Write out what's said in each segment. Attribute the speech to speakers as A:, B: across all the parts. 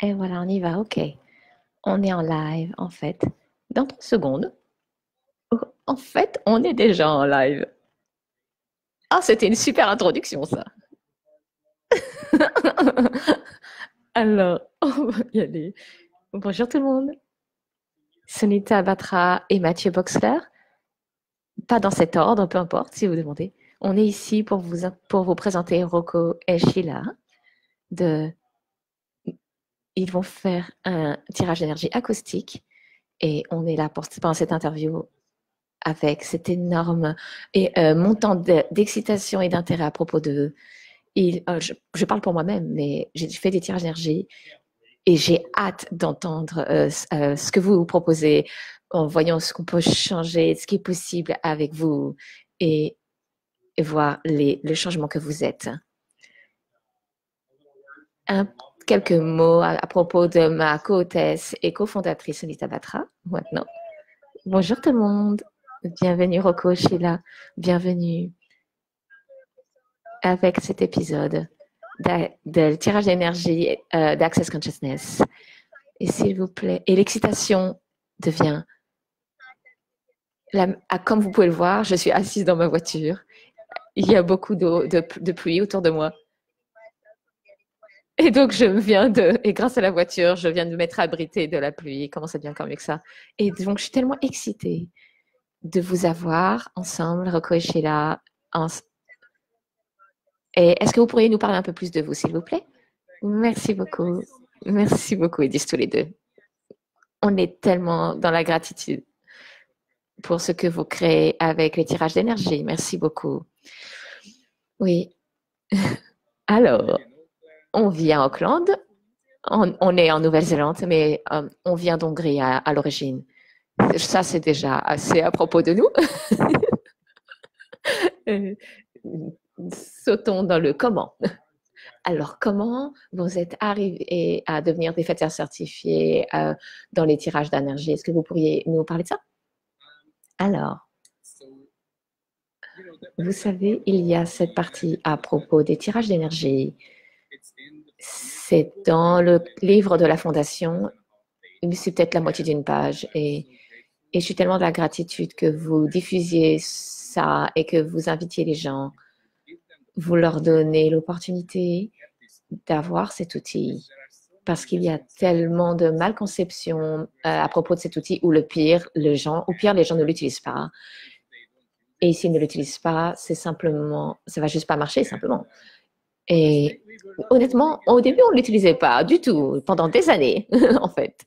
A: Et voilà, on y va, ok. On est en live, en fait. Dans 30 secondes, en fait, on est déjà en live. Ah, c'était une super introduction, ça. Alors, on va y aller. Bonjour tout le monde. Sunita Batra et Mathieu Boxler. Pas dans cet ordre, peu importe si vous demandez. On est ici pour vous présenter Rocco et Sheila. De, ils vont faire un tirage d'énergie acoustique et on est là pendant cette interview avec cet énorme montant d'excitation et d'intérêt à propos de. Je parle pour moi-même, mais j'ai fait des tirages d'énergie et j'ai hâte d'entendre ce que vous proposez en voyant ce qu'on peut changer, ce qui est possible avec vous et voir le changement que vous êtes. Quelques mots à propos de ma co-hôtesse et cofondatrice Sunita Batra, maintenant. Bonjour tout le monde. Bienvenue Rocco, Sheila. Bienvenue avec cet épisode de tirage d'énergie d'Access Consciousness. Et s'il vous plaît, et l'excitation devient, comme vous pouvez le voir, je suis assise dans ma voiture. Il y a beaucoup d'eau, de pluie autour de moi. Et donc, et grâce à la voiture, je viens de me mettre abritée de la pluie. Comment ça devient encore mieux que ça? Et donc, je suis tellement excitée de vous avoir ensemble, Rocco et Sheila. Et est-ce que vous pourriez nous parler un peu plus de vous, s'il vous plaît? Merci beaucoup. Merci beaucoup, ils disent tous les deux. On est tellement dans la gratitude pour ce que vous créez avec les tirages d'énergie. Merci beaucoup. Oui. Alors, on vit à Auckland. On est en Nouvelle-Zélande, mais on vient d'Hongrie à l'origine. Ça, c'est déjà assez à propos de nous. Sautons dans le comment. Alors, comment vous êtes arrivé à devenir des fêteurs certifiés dans les tirages d'énergie? Est-ce que vous pourriez nous parler de ça? Alors, vous savez, il y a cette partie à propos des tirages d'énergie. C'est dans le livre de la Fondation. C'est peut-être la moitié d'une page. Et je suis tellement de la gratitude que vous diffusiez ça et que vous invitiez les gens. Vous leur donnez l'opportunité d'avoir cet outil. Parce qu'il y a tellement de malconceptions à propos de cet outil, ou les gens ne l'utilisent pas. Et s'ils ne l'utilisent pas, ça va juste pas marcher, simplement. Et honnêtement, au début, on ne l'utilisait pas du tout, pendant des années, en fait.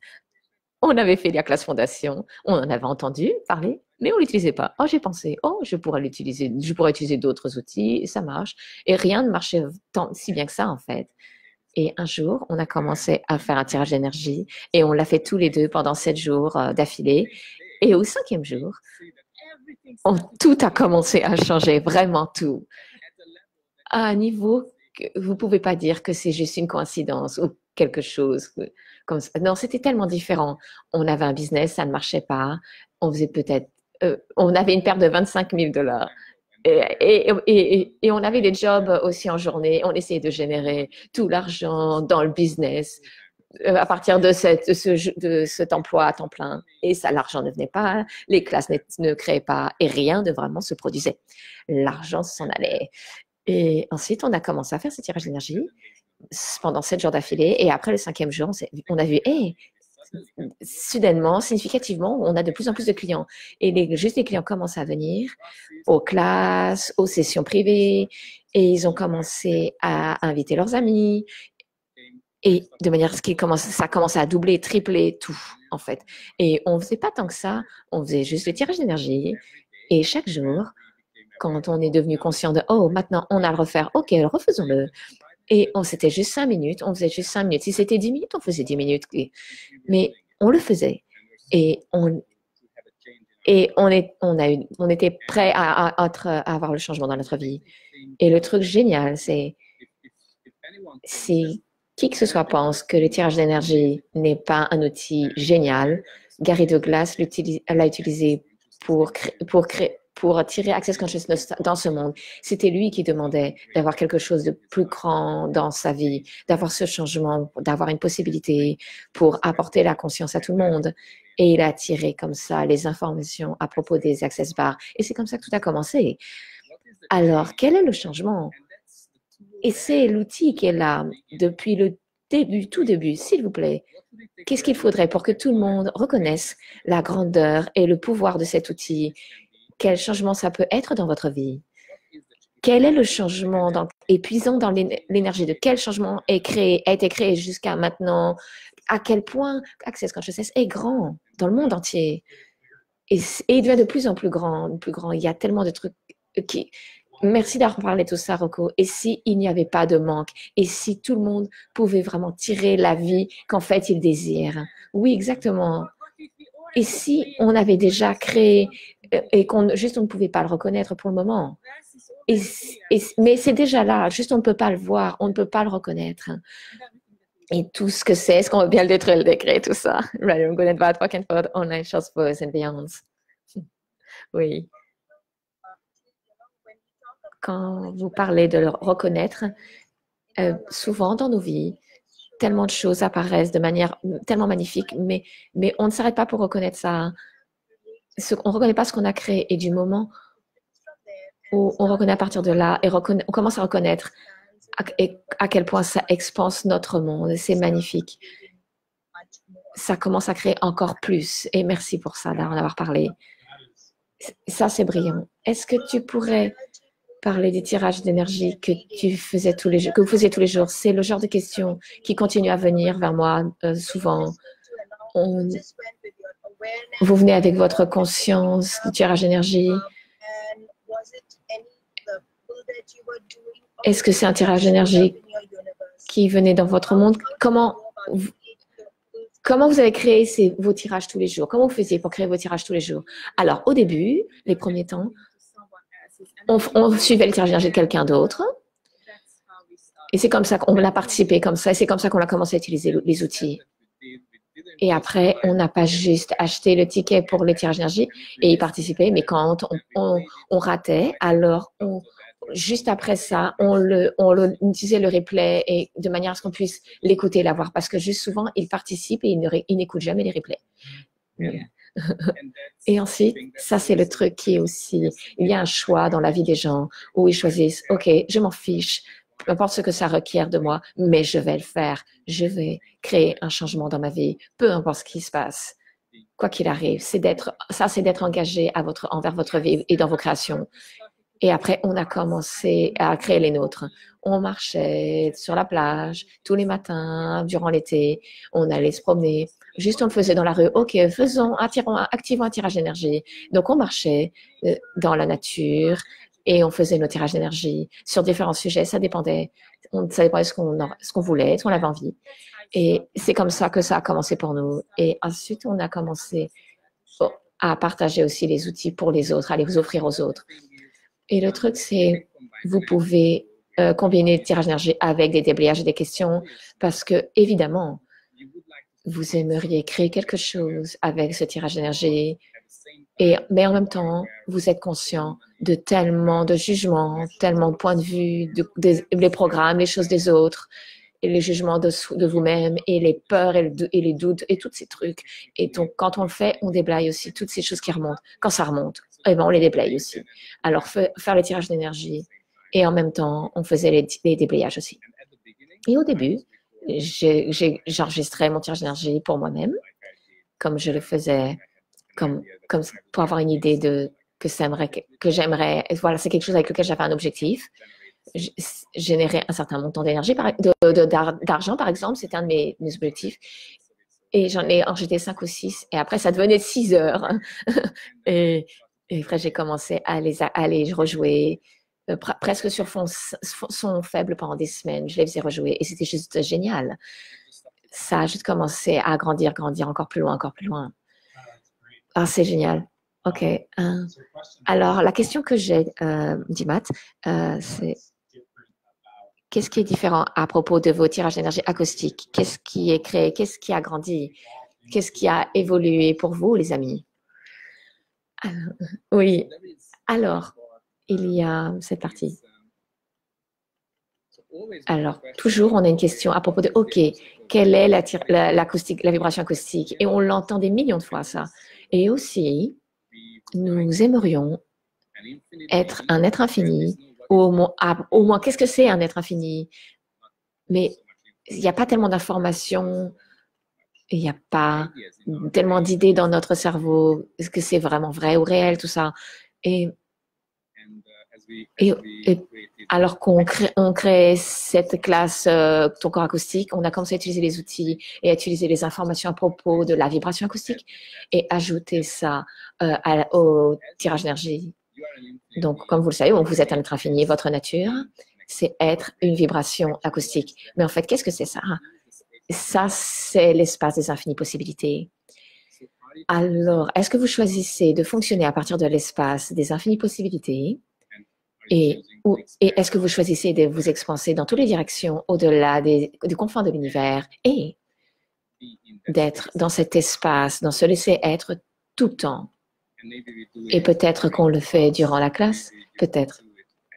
A: On avait fait la classe fondation, on en avait entendu parler, mais on ne l'utilisait pas. Oh, j'ai pensé, je pourrais utiliser d'autres outils, ça marche. Et rien ne marchait si bien que ça, en fait. Et un jour, on a commencé à faire un tirage d'énergie et on l'a fait tous les deux pendant 7 jours d'affilée. Et au 5e jour, tout a commencé à changer, vraiment tout. À un niveau que vous ne pouvez pas dire que c'est juste une coïncidence ou quelque chose comme ça. Non, c'était tellement différent. On avait un business, ça ne marchait pas. On faisait on avait une perte de 25 000 $. Et on avait des jobs aussi en journée. On essayait de générer tout l'argent dans le business à partir de cet emploi à temps plein. Et ça, l'argent ne venait pas, les classes ne créaient pas et rien de vraiment se produisait. L'argent s'en allait. Et ensuite, on a commencé à faire ce tirage d'énergie pendant 7 jours d'affilée. Et après le 5e jour, on a vu, soudainement, significativement, on a de plus en plus de clients. Et les clients commencent à venir aux classes, aux sessions privées. Et ils ont commencé à inviter leurs amis. Et de manière à ce ça commence à doubler, tripler tout, en fait. Et on ne faisait pas tant que ça. On faisait juste le tirage d'énergie. Et chaque jour, quand on est devenu conscient de maintenant on a à le refaire, ok, refaisons-le. Et c'était juste 5 minutes, on faisait juste 5 minutes. Si c'était 10 minutes, on faisait 10 minutes. Mais on le faisait. Et on était prêt à avoir le changement dans notre vie. Et le truc génial, c'est qui que ce soit pense que le tirage d'énergie n'est pas un outil génial, Gary Douglas l'a utilisé pour pour tirer Access Consciousness dans ce monde. C'était lui qui demandait d'avoir quelque chose de plus grand dans sa vie, d'avoir ce changement, d'avoir une possibilité pour apporter la conscience à tout le monde. Et il a tiré comme ça les informations à propos des Access Bars. Et c'est comme ça que tout a commencé. Alors, quel est le changement? Et c'est l'outil qui est là depuis le début, tout début, s'il vous plaît. Qu'est-ce qu'il faudrait pour que tout le monde reconnaisse la grandeur et le pouvoir de cet outil? Quel changement ça peut être dans votre vie? Quel est le changement épuisant dans l'énergie? De quel changement a été créé jusqu'à maintenant? À quel point Access Consciousness est grand dans le monde entier? Et il devient de plus en plus grand, plus grand. Il y a tellement de trucs qui... Merci d'avoir parlé de tout ça, Rocco. Et s'il n'y avait pas de manque? Et si tout le monde pouvait vraiment tirer la vie qu'en fait il désire? Oui, exactement. Et si on avait déjà créé et qu'on juste on ne pouvait pas le reconnaître pour le moment? Mais c'est déjà là, juste on ne peut pas le voir, on ne peut pas le reconnaître. Et tout ce que c'est, est-ce qu'on veut bien le détruire, le décret, tout ça? Right, I'm going to back and forth online, shows, voice and beyond. Oui. Quand vous parlez de le reconnaître, souvent dans nos vies, tellement de choses apparaissent de manière tellement magnifique, mais on ne s'arrête pas pour reconnaître ça. On ne reconnaît pas ce qu'on a créé. Et du moment où on reconnaît à partir de là, et on commence à reconnaître à quel point ça expanse notre monde. C'est magnifique. Ça commence à créer encore plus. Et merci pour ça, d'en avoir parlé. Ça, c'est brillant. Est-ce que tu pourrais parler des tirages d'énergie que vous faisiez tous les jours? C'est le genre de questions qui continuent à venir vers moi souvent. Vous venez avec votre conscience de tirage d'énergie. Est-ce que c'est un tirage d'énergie qui venait dans votre monde? Comment vous avez créé vos tirages tous les jours? Comment vous faisiez pour créer vos tirages tous les jours? Alors, au début, les premiers temps, on suivait le tirage d'énergie de quelqu'un d'autre. Et c'est comme ça qu'on a participé comme ça. Et c'est comme ça qu'on a commencé à utiliser les outils. Et après, on n'a pas juste acheté le ticket pour le tirage d'énergie et y participer, mais quand on ratait, alors juste après ça, on utilisait le replay et de manière à ce qu'on puisse l'écouter et la voir. Parce que juste souvent, ils participent et ils n'écoutent jamais les replays. Et ensuite, ça c'est le truc qui est aussi, il y a un choix dans la vie des gens où ils choisissent, ok, je m'en fiche, peu importe ce que ça requiert de moi, mais je vais le faire. Je vais créer un changement dans ma vie, peu importe ce qui se passe. Quoi qu'il arrive, c'est d'être engagé envers votre vie et dans vos créations. Et après, on a commencé à créer les nôtres. On marchait sur la plage tous les matins durant l'été. On allait se promener. Juste, on le faisait dans la rue. OK, activons un tirage d'énergie. Donc, on marchait dans la nature et on faisait nos tirages d'énergie sur différents sujets. Ça dépendait. Ça dépendait de ce qu'on voulait, ce qu'on avait envie. Et c'est comme ça que ça a commencé pour nous. Et ensuite, on a commencé à partager aussi les outils pour les autres, à les offrir aux autres. Et le truc, c'est vous pouvez combiner le tirage d'énergie avec des déblayages et des questions parce que, évidemment, vous aimeriez créer quelque chose avec ce tirage d'énergie, mais en même temps, vous êtes conscient de tellement de jugements, tellement de points de vue, les programmes, les choses des autres, et les jugements de vous-même, et les peurs et les doutes, et tous ces trucs. Et donc, quand on le fait, on déblaye aussi toutes ces choses qui remontent. Quand ça remonte, eh ben, on les déblaye aussi. Alors, faire les tirages d'énergie, et en même temps, on faisait les déblayages aussi. Et au début, j'enregistrais mon tirage d'énergie pour moi-même, comme je le faisais, comme pour avoir une idée de que j'aimerais. Voilà, c'est quelque chose avec lequel j'avais un objectif. Générer un certain montant d'énergie, d'argent, par exemple, c'était un de mes objectifs. Et j'en ai enregistré 5 ou 6. Et après, ça devenait 6 heures. et après, j'ai commencé à les rejouer presque sur son faible pendant des semaines. Je les faisais rejouer et c'était juste génial. Ça a juste commencé à grandir encore plus loin, encore plus loin. Ah, c'est génial. OK. Alors, la question que j'ai, dit Matt, c'est qu'est-ce qui est différent à propos de vos tirages d'énergie acoustiques? Qu'est-ce qui est créé? Qu'est-ce qui a grandi? Qu'est-ce qui a évolué pour vous, les amis? Oui. Alors, il y a cette partie. Alors, toujours, on a une question à propos de, OK, quelle est l'acoustique, la vibration acoustique? Et on l'entend des millions de fois, ça. Et aussi, nous aimerions être un être infini. Au moins qu'est-ce que c'est un être infini? Mais il n'y a pas tellement d'informations, il n'y a pas tellement d'idées dans notre cerveau. Est-ce que c'est vraiment vrai ou réel, tout ça? Et, et, et alors qu'on crée cette classe, ton corps acoustique, on a commencé à utiliser les outils et à utiliser les informations à propos de la vibration acoustique et ajouter ça au tirage d'énergie. Donc, comme vous le savez, vous êtes un être infini. Votre nature, c'est être une vibration acoustique. Mais en fait, qu'est-ce que c'est ça? Ça, c'est l'espace des infinies possibilités. Alors, est-ce que vous choisissez de fonctionner à partir de l'espace des infinies possibilités et est-ce que vous choisissez de vous expanser dans toutes les directions au-delà du confins de l'univers et d'être dans cet espace, dans ce laisser être tout le temps? Et peut-être qu'on le fait durant la classe, peut-être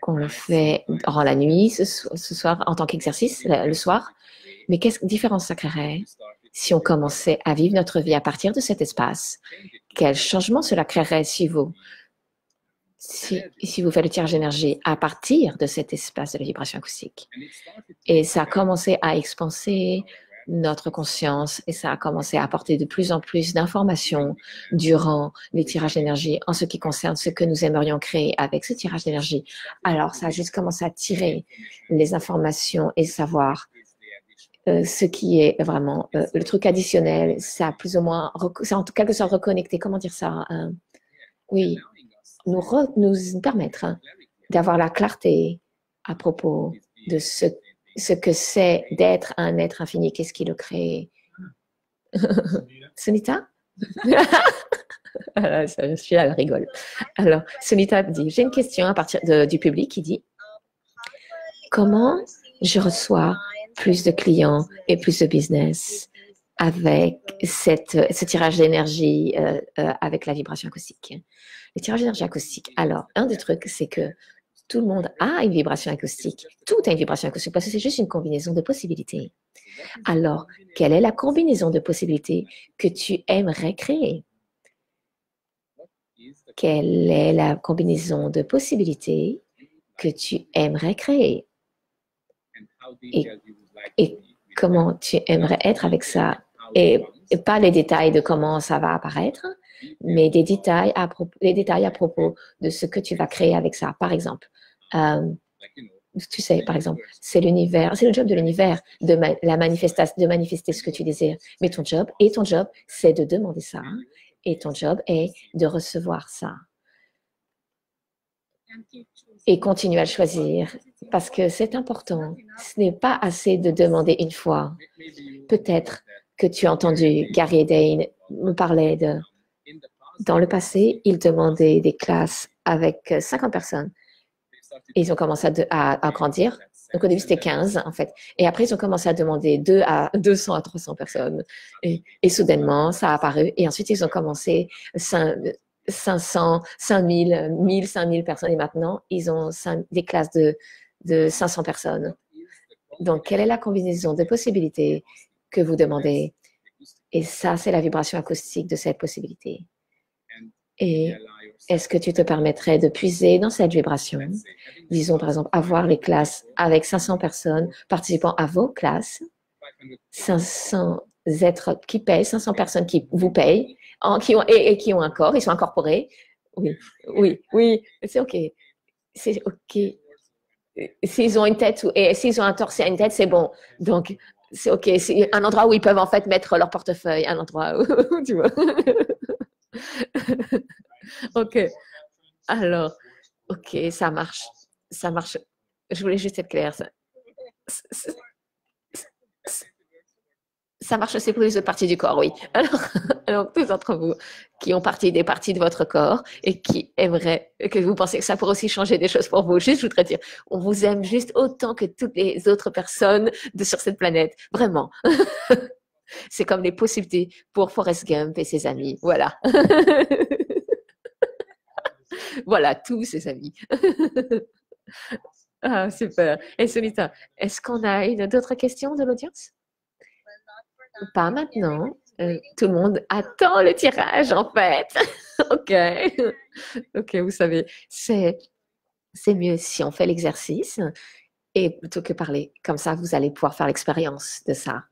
A: qu'on le fait durant la nuit, ce soir, en tant qu'exercice, le soir. Mais quelle différence ça créerait si on commençait à vivre notre vie à partir de cet espace? Quel changement cela créerait si vous faites le tirage d'énergie à partir de cet espace de la vibration acoustique? Et ça a commencé à expanser notre conscience et ça a commencé à apporter de plus en plus d'informations durant les tirages d'énergie en ce qui concerne ce que nous aimerions créer avec ce tirage d'énergie. Alors, ça a juste commencé à tirer les informations et savoir ce qui est vraiment le truc additionnel. Ça a plus ou moins, c'est en quelque sorte reconnecté. Comment dire ça? Oui, nous permettre d'avoir la clarté à propos de ce que c'est d'être un être infini, qu'est-ce qui le crée. Sunita? Je suis là, elle rigole. Alors, Sunita dit, j'ai une question à partir du public qui dit, comment je reçois plus de clients et plus de business avec ce tirage d'énergie avec la vibration acoustique? Le tirage d'énergie acoustique. Alors, un des trucs, c'est que tout le monde a une vibration acoustique. Tout a une vibration acoustique parce que c'est juste une combinaison de possibilités. Alors, quelle est la combinaison de possibilités que tu aimerais créer? Quelle est la combinaison de possibilités que tu aimerais créer? Et comment tu aimerais être avec ça? Et pas les détails de comment ça va apparaître, mais des détails les détails à propos de ce que tu vas créer avec ça. Par exemple, tu sais, par exemple, c'est l'univers, c'est le job de l'univers de manifester ce que tu désires. Mais ton job, c'est de demander ça. Et ton job est de recevoir ça. Et continuer à le choisir parce que c'est important. Ce n'est pas assez de demander une fois. Peut-être que tu as entendu Gary et Dane me parler de... Dans le passé, ils demandaient des classes avec 50 personnes. Et ils ont commencé à grandir. Donc au début, c'était 15 en fait. Et après, ils ont commencé à demander 200 à 300 personnes. Et soudainement, ça a apparu. Et ensuite, ils ont commencé 500, 5000, 1000, 5000 personnes. Et maintenant, ils ont des classes de 500 personnes. Donc, quelle est la combinaison de possibilités que vous demandez? Et ça, c'est la vibration acoustique de cette possibilité. Et est-ce que tu te permettrais de puiser dans cette vibration? Disons, par exemple, avoir les classes avec 500 personnes participant à vos classes, 500 êtres qui payent, 500 personnes qui vous payent, et qui ont un corps, ils sont incorporés. Oui, c'est OK. C'est OK. S'ils ont une tête et s'ils ont un torse et une tête, c'est bon. Donc, c'est OK. C'est un endroit où ils peuvent en fait mettre leur portefeuille, un endroit où, tu vois. OK. Alors, OK, ça marche. Ça marche. Je voulais juste être claire. Ça marche aussi pour les autres parties du corps, oui. Alors tous d'entre vous qui ont des parties de votre corps et qui aimeraient, que vous pensez que ça pourrait aussi changer des choses pour vous, juste, je voudrais dire, on vous aime juste autant que toutes les autres personnes sur cette planète. Vraiment. C'est comme les possibilités pour Forrest Gump et ses amis. Voilà. Voilà, tous ses amis. Ah, super. Et Sunita, est-ce qu'on a une d'autres questions de l'audience? Pas maintenant. Tout le monde attend le tirage, en fait. OK. OK, vous savez, c'est mieux si on fait l'exercice et plutôt que parler. Comme ça, vous allez pouvoir faire l'expérience de ça,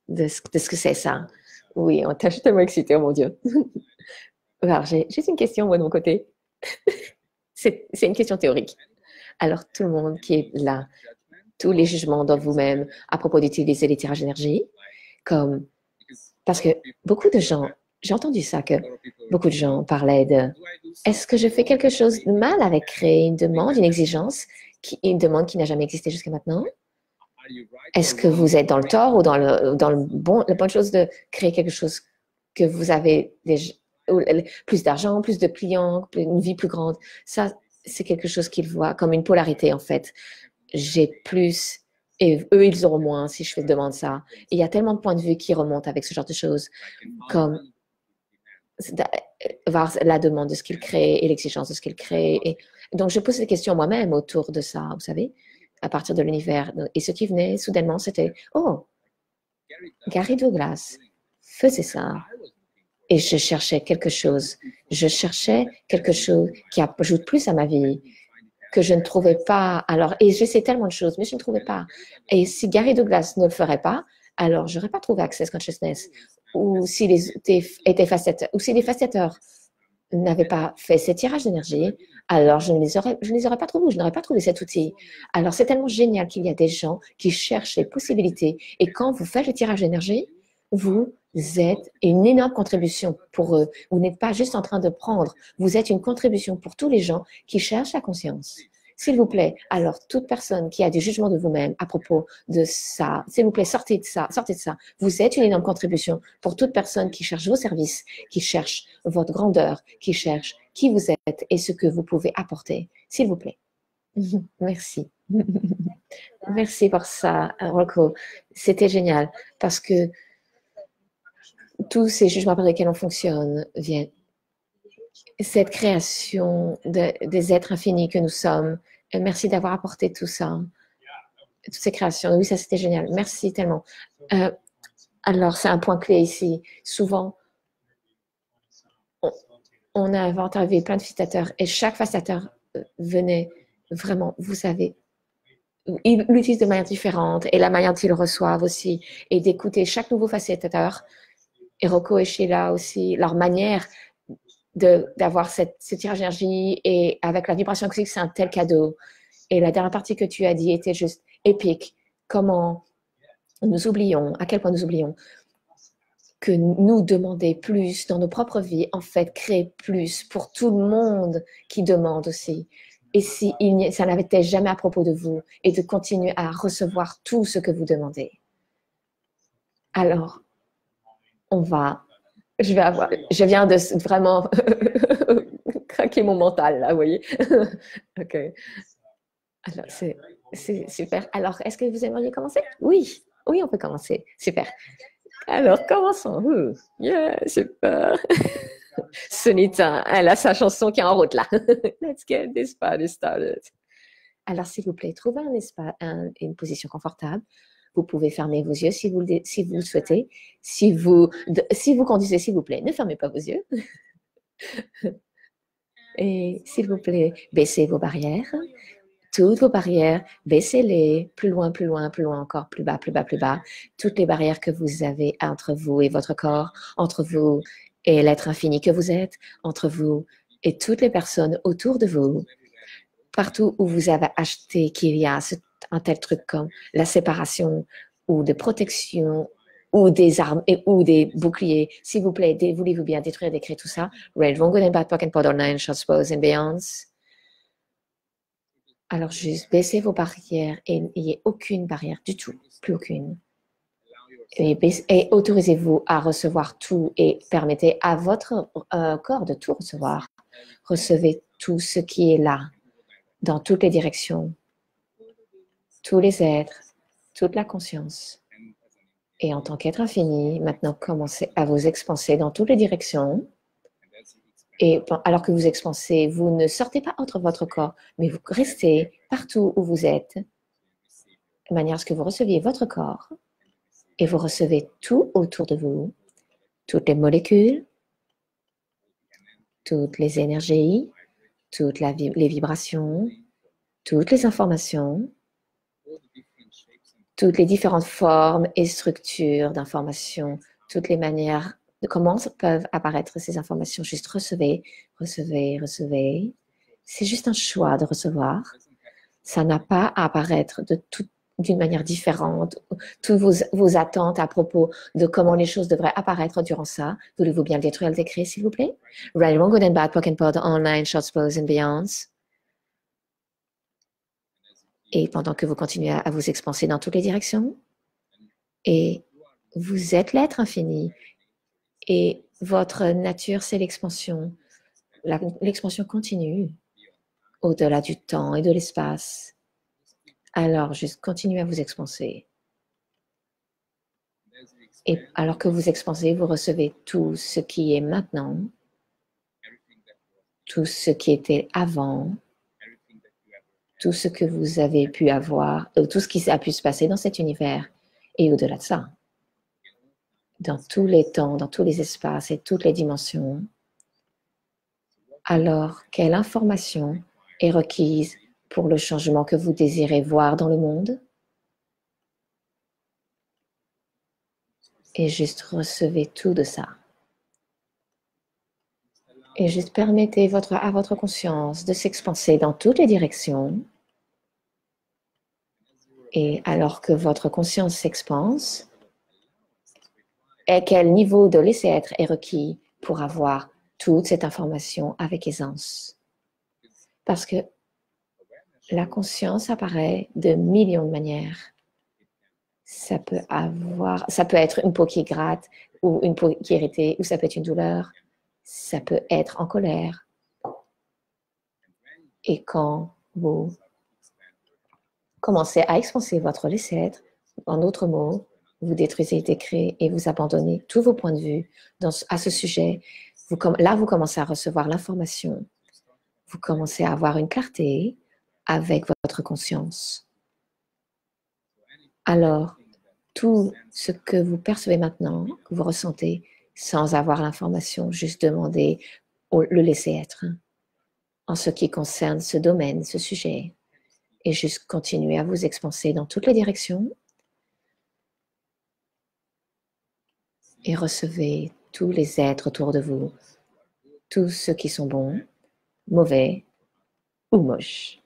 A: de ce que c'est ça. Oui, je suis tellement excitée, oh mon Dieu. Alors, j'ai juste une question, moi, de mon côté. C'est une question théorique. Alors, tout le monde qui est là, tous les jugements dans vous-même à propos d'utiliser les tirages d'énergie, comme, parce que beaucoup de gens, j'ai entendu ça, que beaucoup de gens parlaient de, est-ce que je fais quelque chose de mal avec créer une demande, une exigence, une demande qui n'a jamais existé jusqu'à maintenant? Est-ce que vous êtes dans le tort ou la bonne chose de créer quelque chose que vous avez déjà, plus d'argent, plus de clients, une vie plus grande? Ça, c'est quelque chose qu'ils voient comme une polarité, en fait. J'ai plus et eux, ils auront moins si je demande ça. Et il y a tellement de points de vue qui remontent avec ce genre de choses, comme voir la demande de ce qu'ils créent et l'exigence de ce qu'ils créent. Et donc, je pose des questions moi-même autour de ça, vous savez, à partir de l'univers. Et ce qui venait soudainement, c'était, oh, Gary Douglas faisait ça. Et je cherchais quelque chose. Je cherchais quelque chose qui ajoute plus à ma vie, que je ne trouvais pas. Alors, et je sais tellement de choses, mais je ne trouvais pas. Et si Gary Douglas ne le ferait pas, alors je n'aurais pas trouvé Access Consciousness. Ou si étaient facétateurs, ou si les facétateurs n'avaient pas fait ces tirages d'énergie, alors je ne les aurais pas trouvés, je n'aurais pas trouvé cet outil. Alors c'est tellement génial qu'il y a des gens qui cherchent les possibilités. Et quand vous faites le tirage d'énergie, vous êtes une énorme contribution pour eux. Vous n'êtes pas juste en train de prendre, vous êtes une contribution pour tous les gens qui cherchent la conscience. S'il vous plaît, alors toute personne qui a du jugement de vous-même à propos de ça, s'il vous plaît, sortez de ça, sortez de ça. Vous êtes une énorme contribution pour toute personne qui cherche vos services, qui cherche votre grandeur, qui cherche qui vous êtes et ce que vous pouvez apporter. S'il vous plaît. Merci. Merci pour ça, Rocco. C'était génial parce que tous ces jugements par lesquels on fonctionne viennent. Cette création des êtres infinis que nous sommes. Merci d'avoir apporté tout ça, toutes ces créations. Oui, ça c'était génial. Merci tellement. Alors, c'est un point clé ici. Souvent, on a interviewé plein de facilitateurs et chaque facilitateur venait vraiment, vous savez, ils l'utilisent de manière différente et la manière dont ils le reçoivent aussi et d'écouter chaque nouveau facilitateur et Rocco et Sheila aussi, leur manière d'avoir ce tirage d'énergie et avec la vibration acoustique, c'est un tel cadeau. Et la dernière partie que tu as dit était juste épique. Comment nous oublions, à quel point nous oublions que nous demander plus dans nos propres vies, en fait, créer plus pour tout le monde qui demande aussi. Et si ça n'avait jamais à propos de vous et de continuer à recevoir tout ce que vous demandez. Alors, je viens de vraiment craquer mon mental, là, vous voyez. OK. Alors, c'est super. Alors, est-ce que vous aimeriez commencer? Oui, oui, on peut commencer. Super. Alors, commençons. Yeah, super. Sunita, elle a sa chanson qui est en route, là. Let's get this party started. Alors, s'il vous plaît, trouvez une position confortable. Vous pouvez fermer vos yeux si vous le souhaitez. Si vous conduisez, s'il vous plaît, ne fermez pas vos yeux. Et s'il vous plaît, baissez vos barrières. Toutes vos barrières, baissez-les plus loin, plus loin, plus loin encore, plus bas, plus bas, plus bas. Toutes les barrières que vous avez entre vous et votre corps, entre vous et l'être infini que vous êtes, entre vous et toutes les personnes autour de vous. Partout où vous avez acheté qu'il y a un tel truc comme la séparation ou de protection ou des armes ou des boucliers, s'il vous plaît, voulez-vous bien détruire, décrire tout ça? Red, Wrong, Good and Bad, Pock and Powder, Nine, Shots, Pose and Beyonds. Alors, juste baissez vos barrières et n'ayez aucune barrière du tout, plus aucune. Et autorisez-vous à recevoir tout et permettez à votre corps de tout recevoir. Recevez tout ce qui est là, dans toutes les directions, tous les êtres, toute la conscience. Et en tant qu'être infini, maintenant commencez à vous expanser dans toutes les directions. Et alors que vous expansez, vous ne sortez pas entre votre corps, mais vous restez partout où vous êtes, de manière à ce que vous receviez votre corps et vous recevez tout autour de vous, toutes les molécules, toutes les énergies, toutes les vibrations, toutes les informations, toutes les différentes formes et structures d'informations, toutes les manières de comment peuvent apparaître ces informations. Juste recevez, recevez, recevez. C'est juste un choix de recevoir. Ça n'a pas à apparaître d'une manière différente. Toutes vos attentes à propos de comment les choses devraient apparaître durant ça. Voulez-vous bien le détruire, le décrire, s'il vous plaît? Right, wrong, good and bad, poke and pod, online, short pose and beyonds. Et pendant que vous continuez à vous expanser dans toutes les directions, et vous êtes l'être infini, et votre nature, c'est l'expansion. L'expansion continue au-delà du temps et de l'espace. Alors, juste continuez à vous expanser. Et alors que vous expansez, vous recevez tout ce qui est maintenant, tout ce qui était avant, tout ce que vous avez pu avoir, tout ce qui a pu se passer dans cet univers et au-delà de ça, dans tous les temps, dans tous les espaces et toutes les dimensions. Alors, quelle information est requise pour le changement que vous désirez voir dans le monde? Et juste recevez tout de ça. Et juste permettez à votre conscience de s'expanser dans toutes les directions. Et alors que votre conscience s'expanse, et quel niveau de laisser-être est requis pour avoir toute cette information avec aisance? Parce que la conscience apparaît de millions de manières. Ça peut être une peau qui gratte, ou une peau qui est irritée, ou ça peut être une douleur. Ça peut être en colère. Et quand vous commencez à expanser votre laisser-être, en d'autres mots, vous détruisez, décréez et vous abandonnez tous vos points de vue à ce sujet. Là, vous commencez à recevoir l'information. Vous commencez à avoir une clarté avec votre conscience. Alors, tout ce que vous percevez maintenant, que vous ressentez, sans avoir l'information, juste demandez le laisser être en ce qui concerne ce domaine, ce sujet, et juste continuez à vous expanser dans toutes les directions et recevez tous les êtres autour de vous, tous ceux qui sont bons, mauvais ou moches,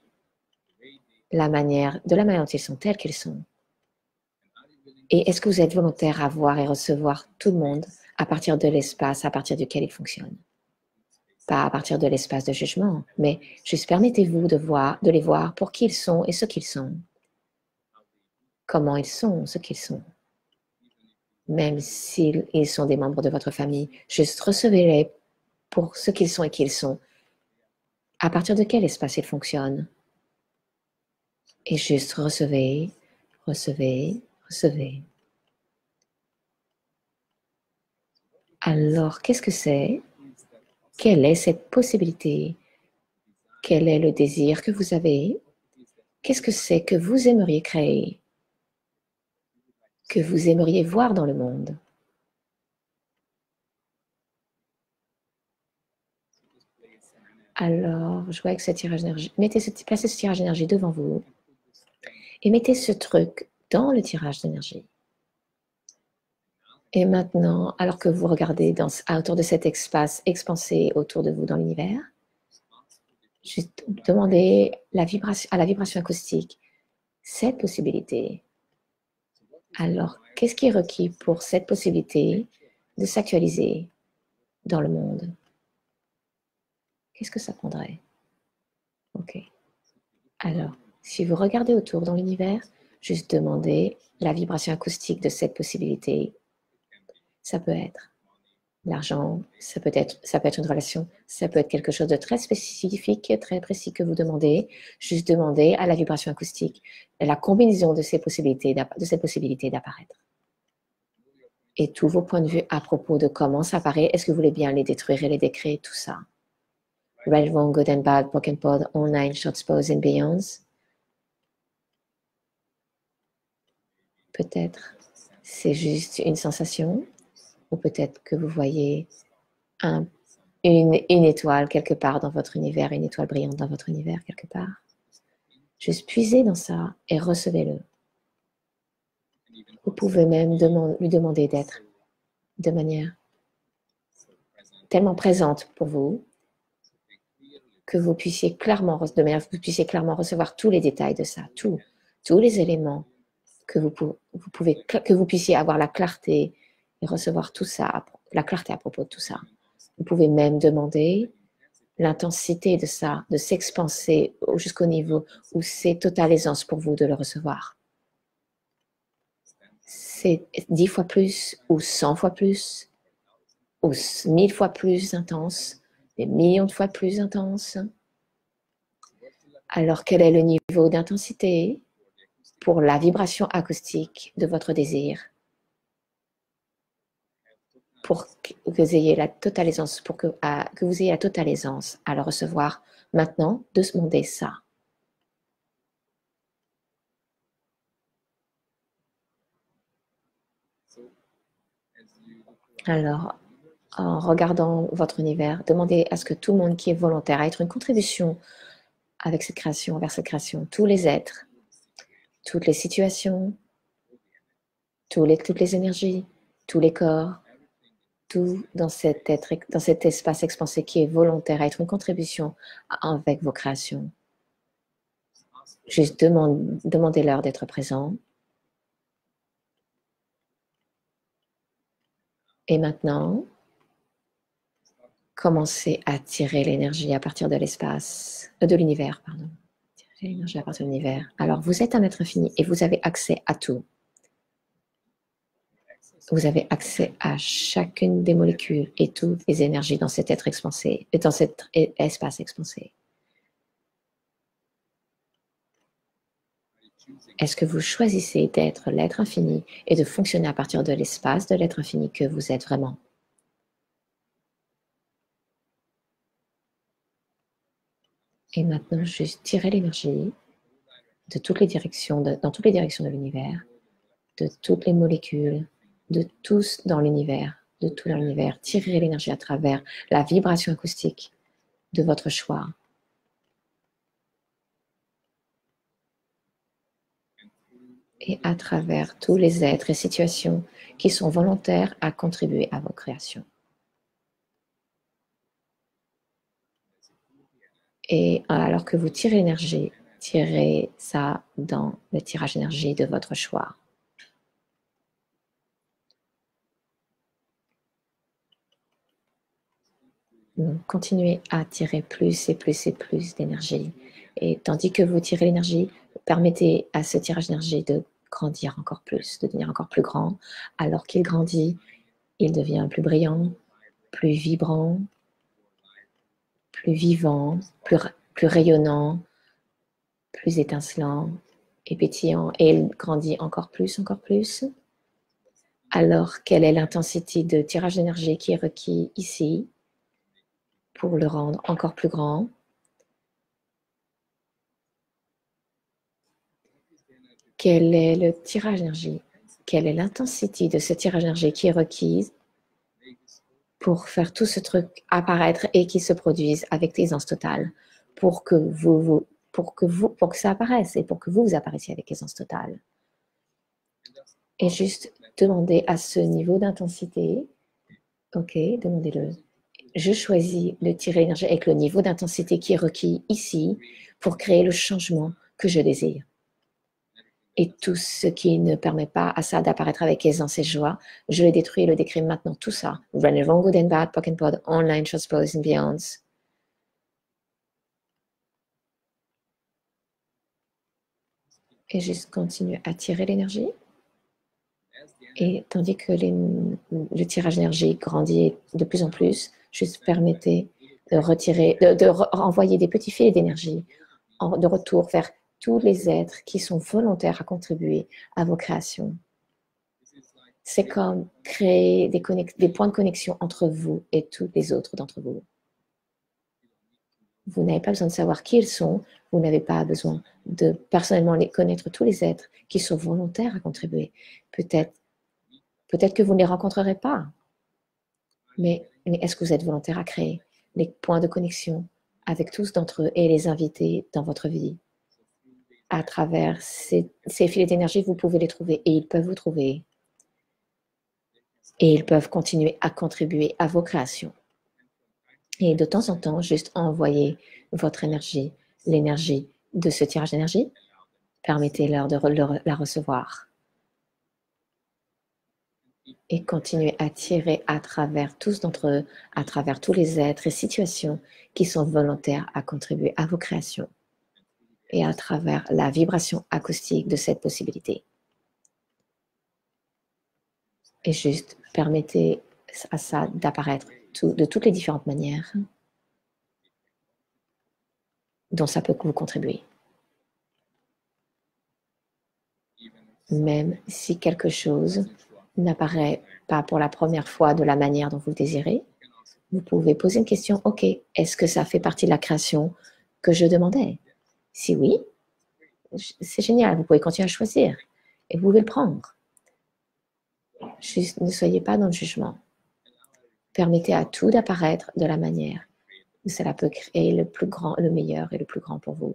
A: de la manière dont ils sont tels qu'ils sont. Et est-ce que vous êtes volontaire à voir et recevoir tout le monde à partir de l'espace à partir duquel ils fonctionnent? Pas à partir de l'espace de jugement, mais juste permettez-vous de les voir pour qui ils sont et ce qu'ils sont. Comment ils sont, ce qu'ils sont. Même s'ils sont des membres de votre famille, juste recevez-les pour ce qu'ils sont et qui ils sont. À partir de quel espace ils fonctionnent? Et juste recevez, recevez, recevez. Alors, qu'est-ce que c'est? Quelle est cette possibilité? Quel est le désir que vous avez? Qu'est-ce que c'est que vous aimeriez créer? Que vous aimeriez voir dans le monde? Alors, jouez avec ce tirage d'énergie. Placez ce tirage d'énergie devant vous et mettez ce truc dans le tirage d'énergie. Et maintenant, alors que vous regardez autour de cet espace expansé autour de vous dans l'univers, juste demandez à la vibration acoustique cette possibilité. Alors, qu'est-ce qui est requis pour cette possibilité de s'actualiser dans le monde? Qu'est-ce que ça prendrait? OK. Alors, si vous regardez autour dans l'univers, juste demandez la vibration acoustique de cette possibilité. Ça peut être l'argent, ça peut être une relation, ça peut être quelque chose de très spécifique, très précis que vous demandez. Juste demandez à la vibration acoustique la combinaison de cette possibilité d'apparaître. Et tous vos points de vue à propos de comment ça apparaît, est-ce que vous voulez bien les détruire et les décréer, tout ça? Right, Wrong, Good and Bad, Broken Pod, Online, Short Pause and Beyonds. Peut-être c'est juste une sensation, ou peut-être que vous voyez une étoile quelque part dans votre univers, une étoile brillante dans votre univers quelque part. Juste puisez dans ça et recevez-le. Vous pouvez même lui demander d'être de manière tellement présente pour vous que vous puissiez clairement, de manière que vous puissiez clairement recevoir tous les détails de ça, tous les éléments, que vous puissiez avoir la clarté et recevoir tout ça, la clarté à propos de tout ça. Vous pouvez même demander l'intensité de ça, de s'expanser jusqu'au niveau où c'est totale aisance pour vous de le recevoir. C'est 10 fois plus ou 100 fois plus ou 1000 fois plus intense, des millions de fois plus intense. Alors, quel est le niveau d'intensité pour la vibration acoustique de votre désir? Pour que vous ayez la totale aisance, pour que vous ayez la totale aisance à le recevoir maintenant, de se demander ça. Alors, en regardant votre univers, demandez à ce que tout le monde qui est volontaire à être une contribution avec cette création, vers cette création, tous les êtres, toutes les situations, toutes les énergies, tous les corps, tout dans cet espace expansé qui est volontaire à être une contribution avec vos créations. Juste demandez-leur d'être présents. Et maintenant, commencez à tirer l'énergie à partir de l'espace, de l'univers, pardon. Tirer l'énergie à partir de l'univers. Alors, vous êtes un être infini et vous avez accès à tout. Vous avez accès à chacune des molécules et toutes les énergies dans cet être expansé, dans cet espace expansé. Est-ce que vous choisissez d'être l'être infini et de fonctionner à partir de l'espace de l'être infini que vous êtes vraiment? Et maintenant, juste tirez l'énergie de toutes les directions, dans toutes les directions de l'univers, de toutes les molécules, de tous dans l'univers, de tout dans l'univers. Tirez l'énergie à travers la vibration acoustique de votre choix. Et à travers tous les êtres et situations qui sont volontaires à contribuer à vos créations. Et alors que vous tirez l'énergie, tirez ça dans le tirage d'énergie de votre choix. Donc, continuez à tirer plus et plus et plus d'énergie. Et tandis que vous tirez l'énergie, permettez à ce tirage d'énergie de grandir encore plus, de devenir encore plus grand. Alors qu'il grandit, il devient plus brillant, plus vibrant, plus vivant, plus rayonnant, plus étincelant et pétillant. Et il grandit encore plus, encore plus. Alors, quelle est l'intensité de tirage d'énergie qui est requis ici pour le rendre encore plus grand? Quel est le tirage d'énergie? Quelle est l'intensité de ce tirage d'énergie qui est requise pour faire tout ce truc apparaître et qui se produise avec aisance totale pour que ça apparaisse et pour que vous apparaissiez avec aisance totale? Et juste demander à ce niveau d'intensité, ok, demandez-le. Je choisis de tirer l'énergie avec le niveau d'intensité qui est requis ici pour créer le changement que je désire. Et tout ce qui ne permet pas à ça d'apparaître avec aisance et joie, je le détruis et le décris maintenant, tout ça. Run it wrong, good and bad, pocket pod, online, short pose and beyonds. Et juste continue à tirer l'énergie. Et tandis que le tirage d'énergie grandit de plus en plus, juste permettez de retirer, de renvoyer des petits fils d'énergie de retour vers tous les êtres qui sont volontaires à contribuer à vos créations. C'est comme créer des points de connexion entre vous et tous les autres d'entre vous. Vous n'avez pas besoin de savoir qui ils sont. Vous n'avez pas besoin de personnellement connaître tous les êtres qui sont volontaires à contribuer. Peut-être que vous ne les rencontrerez pas. Mais est-ce que vous êtes volontaire à créer les points de connexion avec tous d'entre eux et les inviter dans votre vie? À travers ces filets d'énergie, vous pouvez les trouver et ils peuvent vous trouver. Et ils peuvent continuer à contribuer à vos créations. Et de temps en temps, juste envoyer votre énergie, l'énergie de ce tirage d'énergie, permettez-leur de la recevoir. Et continuez à tirer à travers tous d'entre eux, à travers tous les êtres et situations qui sont volontaires à contribuer à vos créations et à travers la vibration acoustique de cette possibilité. Et juste permettez à ça d'apparaître de toutes les différentes manières dont ça peut vous contribuer. Même si quelque chose n'apparaît pas pour la première fois de la manière dont vous le désirez, vous pouvez poser une question. OK, est-ce que ça fait partie de la création que je demandais? Si oui, c'est génial, vous pouvez continuer à choisir et vous pouvez le prendre. Juste ne soyez pas dans le jugement. Permettez à tout d'apparaître de la manière où cela peut créer le plus grand, le meilleur et le plus grand pour vous.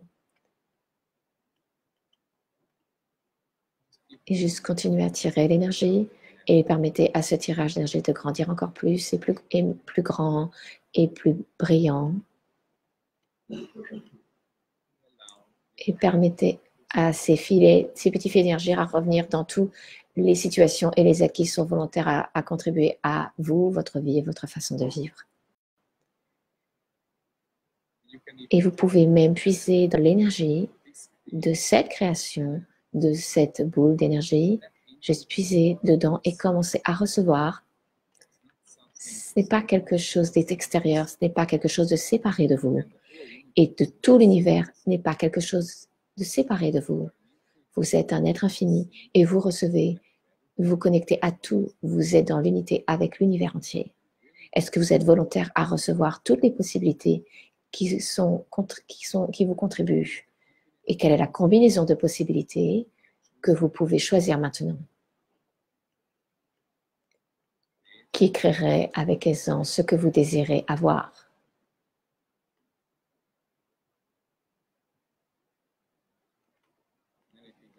A: Et juste continuez à tirer l'énergie et permettez à ce tirage d'énergie de grandir encore plus et plus grand et plus brillant. Et permettez à ces petits filets d'énergie à revenir dans toutes les situations et les êtres qui sont volontaires à contribuer à vous, votre vie et votre façon de vivre. Et vous pouvez même puiser dans l'énergie de cette création, de cette boule d'énergie, juste puiser dedans et commencer à recevoir. Ce n'est pas quelque chose d'extérieur, ce n'est pas quelque chose de séparé de vous. Et de tout l'univers n'est pas quelque chose de séparé de vous. Vous êtes un être infini et vous recevez, vous connectez à tout, vous êtes dans l'unité avec l'univers entier. Est-ce que vous êtes volontaire à recevoir toutes les possibilités qui vous contribuent? Et quelle est la combinaison de possibilités que vous pouvez choisir maintenant? Qui créerait avec aisance ce que vous désirez avoir?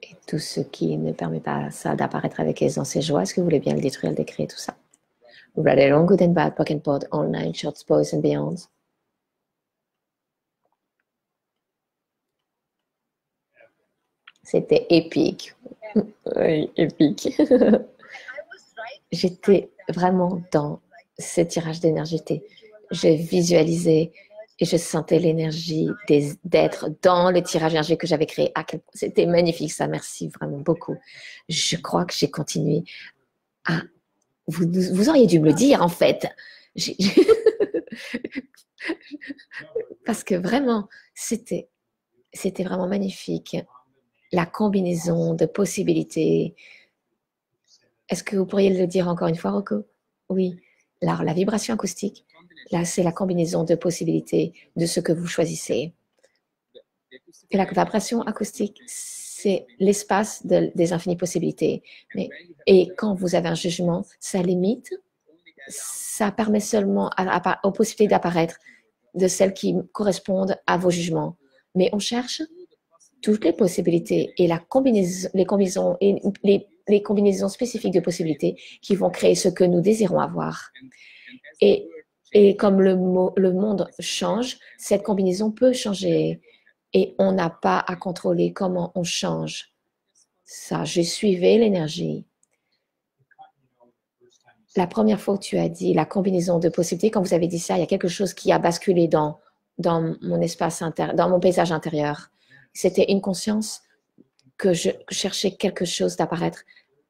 A: Et tout ce qui ne permet pas ça d'apparaître avec aisance et joie, est-ce que vous voulez bien le détruire, le décréer, tout ça? Right along, good and bad, pock and pod, online, shorts, boys and beyonds. C'était épique. Oui, épique. J'étais vraiment dans ce tirage d'énergie. Je visualisais et je sentais l'énergie d'être dans le tirage d'énergie que j'avais créé. C'était magnifique, ça. Merci vraiment beaucoup. Je crois que j'ai continué à... Vous auriez dû me le dire, en fait. Parce que vraiment, c'était vraiment magnifique. La combinaison de possibilités. Est-ce que vous pourriez le dire encore une fois, Rocco? Oui. Alors, la vibration acoustique, là, c'est la combinaison de possibilités de ce que vous choisissez. Et la vibration acoustique, c'est l'espace des infinies possibilités. Et quand vous avez un jugement, ça limite, ça permet seulement aux possibilités d'apparaître de celles qui correspondent à vos jugements. Mais on cherche toutes les possibilités et les combinaisons spécifiques de possibilités qui vont créer ce que nous désirons avoir. Et comme le monde change, cette combinaison peut changer et on n'a pas à contrôler comment on change. Ça, je suivais l'énergie. La première fois que tu as dit la combinaison de possibilités, quand vous avez dit ça, il y a quelque chose qui a basculé dans mon espace intérieur, dans mon paysage intérieur. C'était une conscience que je cherchais quelque chose d'apparaître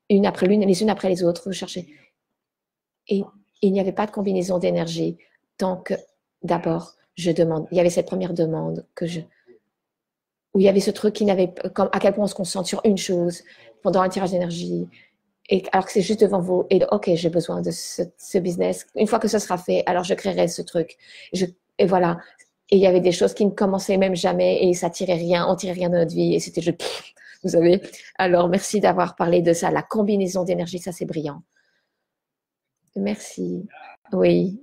A: une après l'une, les unes après les autres. Je cherchais. Et il n'y avait pas de combinaison d'énergie tant que d'abord je demande. Il y avait cette première demande où il y avait ce truc qui n'avait, comme à quel point on se concentre sur une chose pendant un tirage d'énergie. Et alors que c'est juste devant vous, et OK, j'ai besoin de ce business. Une fois que ce sera fait, alors je créerai ce truc. Et voilà, Et il y avait des choses qui ne commençaient même jamais et ça tirait rien, on tirait rien de notre vie et c'était juste, vous savez. Alors, merci d'avoir parlé de ça. La combinaison d'énergie, ça, c'est brillant. Merci. Oui.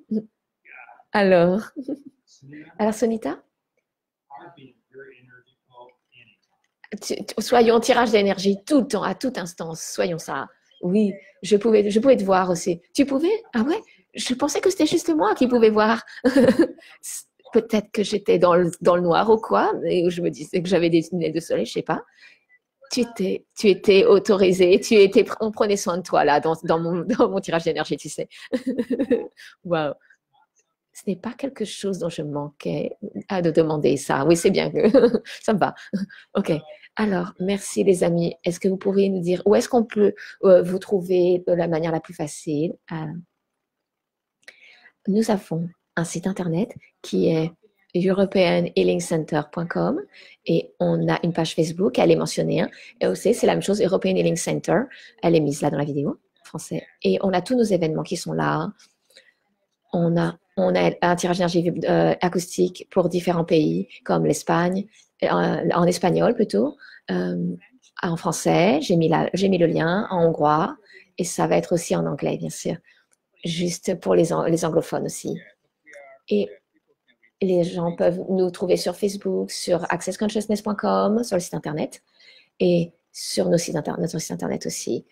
A: Alors, Sonita, soyons tirage d'énergie tout le temps, à tout instant. Soyons ça. Oui, je pouvais te voir aussi. Tu pouvais? Ah ouais? Je pensais que c'était juste moi qui pouvais voir. Peut-être que j'étais dans le noir ou quoi, et je me disais que j'avais des lunettes de soleil, je sais pas. Tu étais autorisé, on prenait soin de toi là dans mon tirage d'énergie, tu sais. Waouh. Ce n'est pas quelque chose dont je manquais à de demander ça. Oui, c'est bien que ça me va. OK. Alors, merci les amis. Est-ce que vous pourriez nous dire où est-ce qu'on peut vous trouver de la manière la plus facile? Nous avons un site internet qui est europeanhealingcenter.com et on a une page Facebook, elle est mentionnée. Hein, et aussi, c'est la même chose, European Healing Center. Elle est mise là dans la vidéo en français. Et on a tous nos événements qui sont là. On a un tirage d'énergie acoustique pour différents pays, comme l'Espagne, en espagnol plutôt, en français, j'ai mis le lien, en hongrois, et ça va être aussi en anglais, bien sûr, juste pour les anglophones aussi. Et les gens peuvent nous trouver sur Facebook, sur accessconsciousness.com, sur le site internet, et sur notre site internet aussi.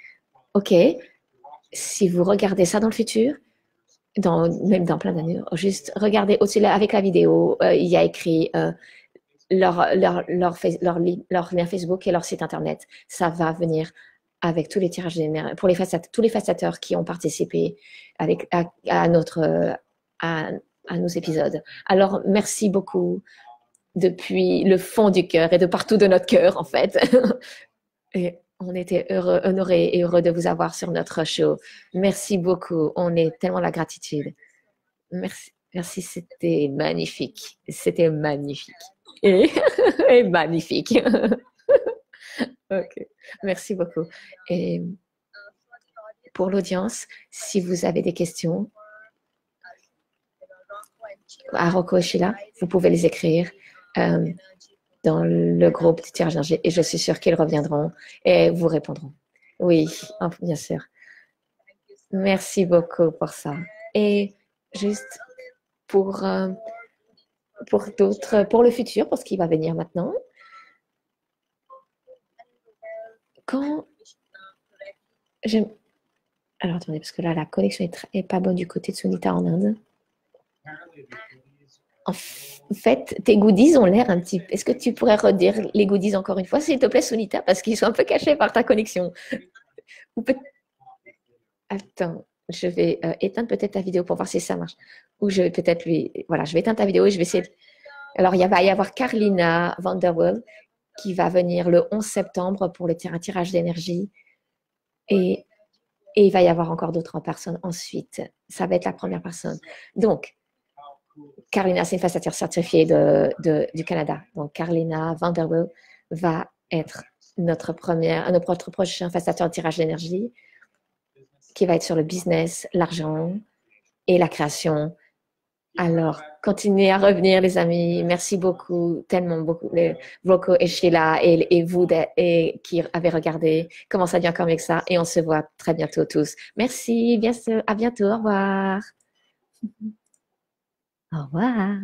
A: OK, si vous regardez ça dans le futur, même dans plein d'années, juste regardez au-dessus avec la vidéo, il y a écrit leur lien Facebook et leur site internet. Ça va venir avec tous les tirages d'énergie, pour tous les facilitateurs qui ont participé à nos épisodes. Alors, merci beaucoup depuis le fond du cœur et de partout de notre cœur, en fait. Et on était honorés et heureux de vous avoir sur notre show. Merci beaucoup. On est tellement la gratitude. Merci, c'était magnifique. C'était magnifique. Et, et magnifique. OK. Merci beaucoup. Et pour l'audience, si vous avez des questions à Rocco et Sheila, vous pouvez les écrire dans le groupe du tirage d'énergie et je suis sûre qu'ils reviendront et vous répondront. Oui, bien sûr. Merci beaucoup pour ça. Et juste pour le futur, pour ce qui va venir maintenant, alors attendez, parce que là, la connexion est pas bonne du côté de Sunita en Inde. En fait, tes goodies ont l'air un petit peu... Est-ce que tu pourrais redire les goodies encore une fois, s'il te plaît, Sunita, parce qu'ils sont un peu cachés par ta connexion. Attends, je vais éteindre peut-être ta vidéo pour voir si ça marche. Ou je vais peut-être Voilà, je vais éteindre ta vidéo et je vais essayer... Alors, il va y avoir Carlina Vanderwell qui va venir le 11 septembre pour un tirage d'énergie. Et il va y avoir encore d'autres personnes ensuite. Ça va être la première personne. Donc, Carlina, c'est une facilitateur certifiée du Canada. Donc, Carlina Vanderwell va être notre prochain facilitateur de tirage d'énergie qui va être sur le business, l'argent et la création. Alors, continuez à revenir, les amis. Merci beaucoup, tellement beaucoup, Rocco et Sheila et vous qui avez regardé. Comment ça devient comme ça. Et on se voit très bientôt tous. Merci, bien sûr. À bientôt. Au revoir. Au revoir.